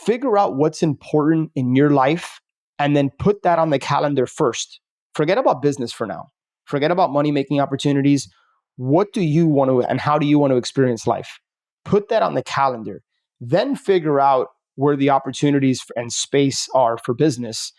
figure out what's important in your life and then put that on the calendar first. Forget about business for now. Forget about money making opportunities. What do you want to, and how do you want to experience life? Put that on the calendar. Then figure out where the opportunities and space are for business.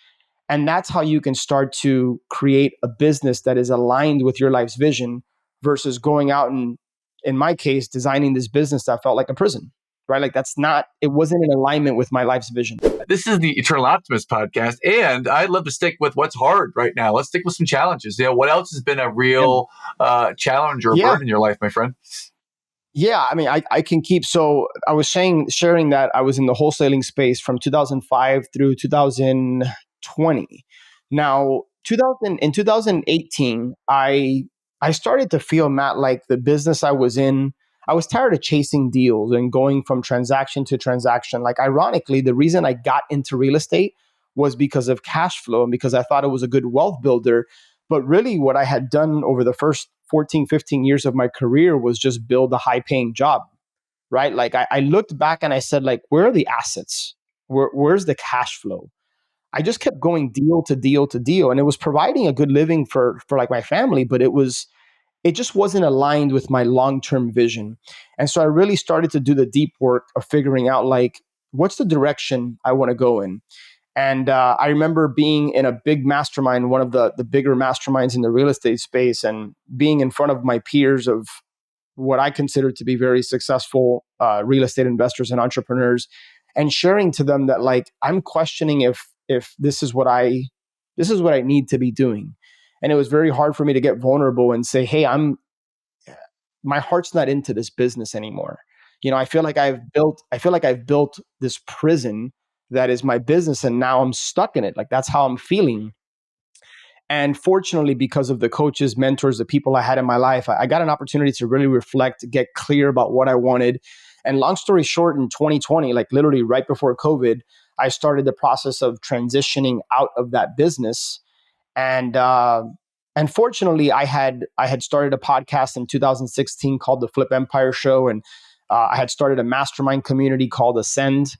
And that's how you can start to create a business that is aligned with your life's vision versus going out and, in my case, designing this business that felt like a prison, right? Like it wasn't in alignment with my life's vision. This is the Eternal Optimist podcast, and I'd love to stick with what's hard right now. Let's stick with some challenges. What else has been a real challenge or burden in your life, my friend? Yeah, I mean, I can keep. So I was sharing that I was in the wholesaling space from 2005 through 2020. Now, in 2018, I started to feel, Matt, like the business I was in, I was tired of chasing deals and going from transaction to transaction. Like, ironically, the reason I got into real estate was because of cash flow and because I thought it was a good wealth builder. But really what I had done over the first 14, 15 years of my career was just build a high paying job, right? Like I looked back and I said, like, where are the assets? Where's the cash flow? I just kept going deal to deal to deal. And it was providing a good living for like my family, but it just wasn't aligned with my long-term vision. And so I really started to do the deep work of figuring out, like, what's the direction I want to go in? And I remember being in a big mastermind, one of the bigger masterminds in the real estate space, and being in front of my peers of what I consider to be very successful real estate investors and entrepreneurs, and sharing to them that, like, I'm questioning if this is what I need to be doing. And it was very hard for me to get vulnerable and say, hey, my heart's not into this business anymore. I feel like I've built this prison that is my business, and now I'm stuck in it. Like, that's how I'm feeling. And fortunately, because of the coaches, mentors, the people I had in my life, I got an opportunity to really reflect, get clear about what I wanted. And long story short, in 2020, like literally right before COVID, I started the process of transitioning out of that business. And fortunately, I had started a podcast in 2016 called The Flip Empire Show, and I had started a mastermind community called Ascend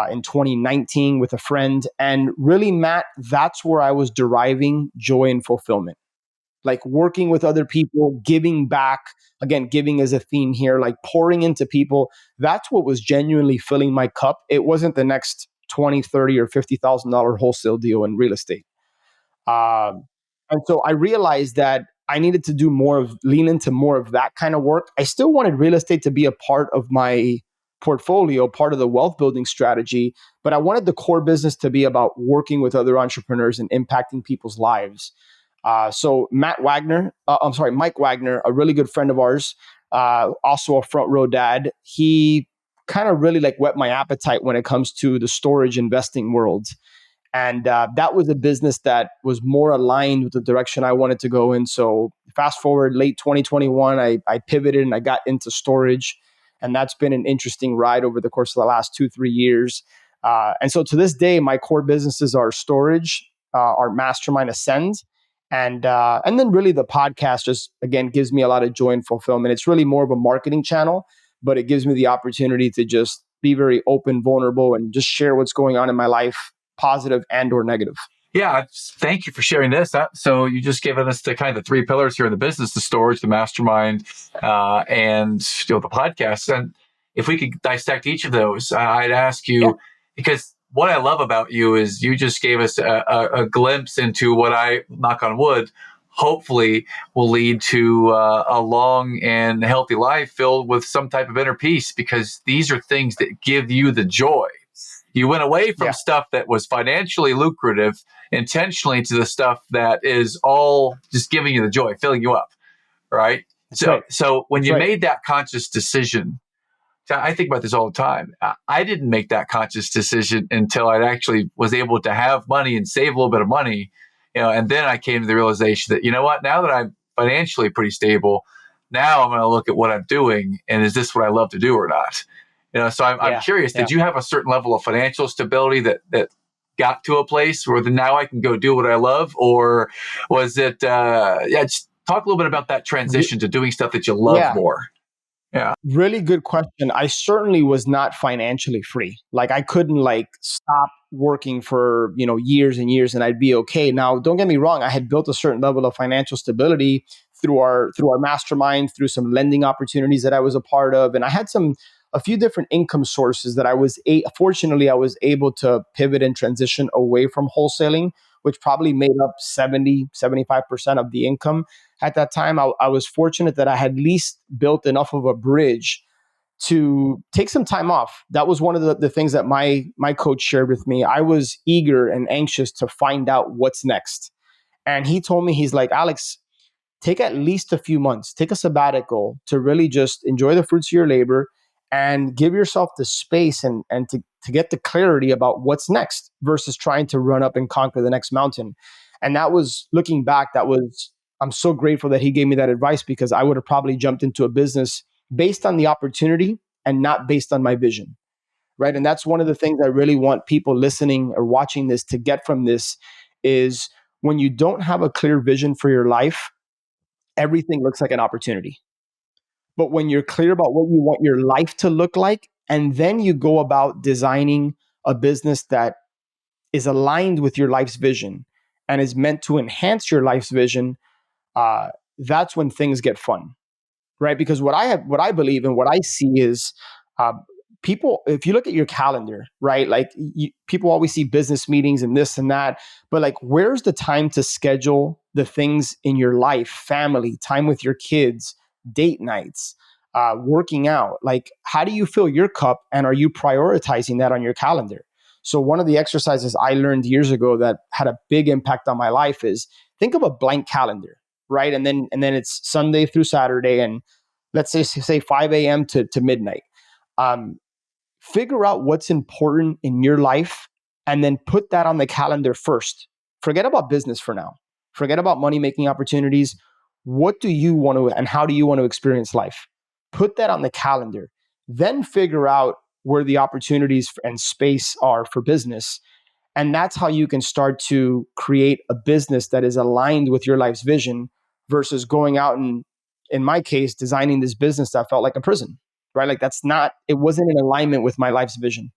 in 2019 with a friend. And really, Matt, that's where I was deriving joy and fulfillment. Like working with other people, giving back. Again, giving is a theme here, like pouring into people. That's what was genuinely filling my cup. It wasn't the next 20, 30, or $50,000 wholesale deal in real estate. And so I realized that I needed to lean into more of that kind of work. I still wanted real estate to be a part of my portfolio, part of the wealth building strategy, but I wanted the core business to be about working with other entrepreneurs and impacting people's lives. So Mike Wagner, a really good friend of ours, also a front row dad, he kind of really like whet my appetite when it comes to the storage investing world. And that was a business that was more aligned with the direction I wanted to go in. So fast forward late 2021, I pivoted and I got into storage. And that's been an interesting ride over the course of the last 2-3 years. And so to this day, my core businesses are storage, our mastermind Ascend. And then really the podcast just, again, gives me a lot of joy and fulfillment. It's really more of a marketing channel, but it gives me the opportunity to just be very open, vulnerable, and just share what's going on in my life, positive and or negative. Yeah, thank you for sharing this. So you just given us the kind of the three pillars here in the business: the storage, the mastermind, and the podcast. And if we could dissect each of those, I'd ask you, because what I love about you is you just gave us a glimpse into what I, knock on wood, hopefully will lead to a long and healthy life filled with some type of inner peace, because these are things that give you the joy. You went away from stuff that was financially lucrative intentionally to the stuff that is all just giving you the joy, filling you up, right? So when you made that conscious decision, I think about this all the time. I didn't make that conscious decision until I actually was able to have money and save a little bit of money, and then I came to the realization that, now that I'm financially pretty stable, now I'm going to look at what I'm doing, and is this what I love to do or not? So I'm curious, did you have a certain level of financial stability that got to a place where now I can go do what I love? Or was it, just talk a little bit about that transition to doing stuff that you love more. Yeah. Really good question. I certainly was not financially free. Like I couldn't like stop working for, years and years and I'd be okay. Now, don't get me wrong, I had built a certain level of financial stability through our mastermind, through some lending opportunities that I was a part of, and I had a few different income sources that fortunately I was able to pivot and transition away from wholesaling, which probably made up 75% of the income at that time. I was fortunate that I had at least built enough of a bridge to take some time off. That was one of the things that my coach shared with me. I was eager and anxious to find out what's next. And he told me, he's like, Alex, take at least a few months, take a sabbatical to really just enjoy the fruits of your labor and give yourself the space and to get the clarity about what's next versus trying to run up and conquer the next mountain. And that was, looking back, I'm so grateful that he gave me that advice, because I would have probably jumped into a business based on the opportunity and not based on my vision. Right. And that's one of the things I really want people listening or watching this to get from this is, when you don't have a clear vision for your life, everything looks like an opportunity. But when you're clear about what you want your life to look like, and then you go about designing a business that is aligned with your life's vision and is meant to enhance your life's vision, uh, that's when things get fun, right? Because what I believe and what I see is, uh, people. If you look at your calendar, right, like people always see business meetings and this and that, but like, where's the time to schedule the things in your life? Family time with your kids, date nights, working out. Like, how do you fill your cup, and are you prioritizing that on your calendar? So one of the exercises I learned years ago that had a big impact on my life is, think of a blank calendar, right? And then it's Sunday through Saturday, and let's say 5 a.m. to midnight. Um, Figure out what's important in your life, and then put that on the calendar first. Forget about business for now. Forget about money making opportunities. What do you want to, and how do you want to experience life? Put that on the calendar. Then figure out where the opportunities and space are for business. And that's how you can start to create a business that is aligned with your life's vision, versus going out and, in my case, designing this business that felt like a prison, right? Like, it wasn't in alignment with my life's vision.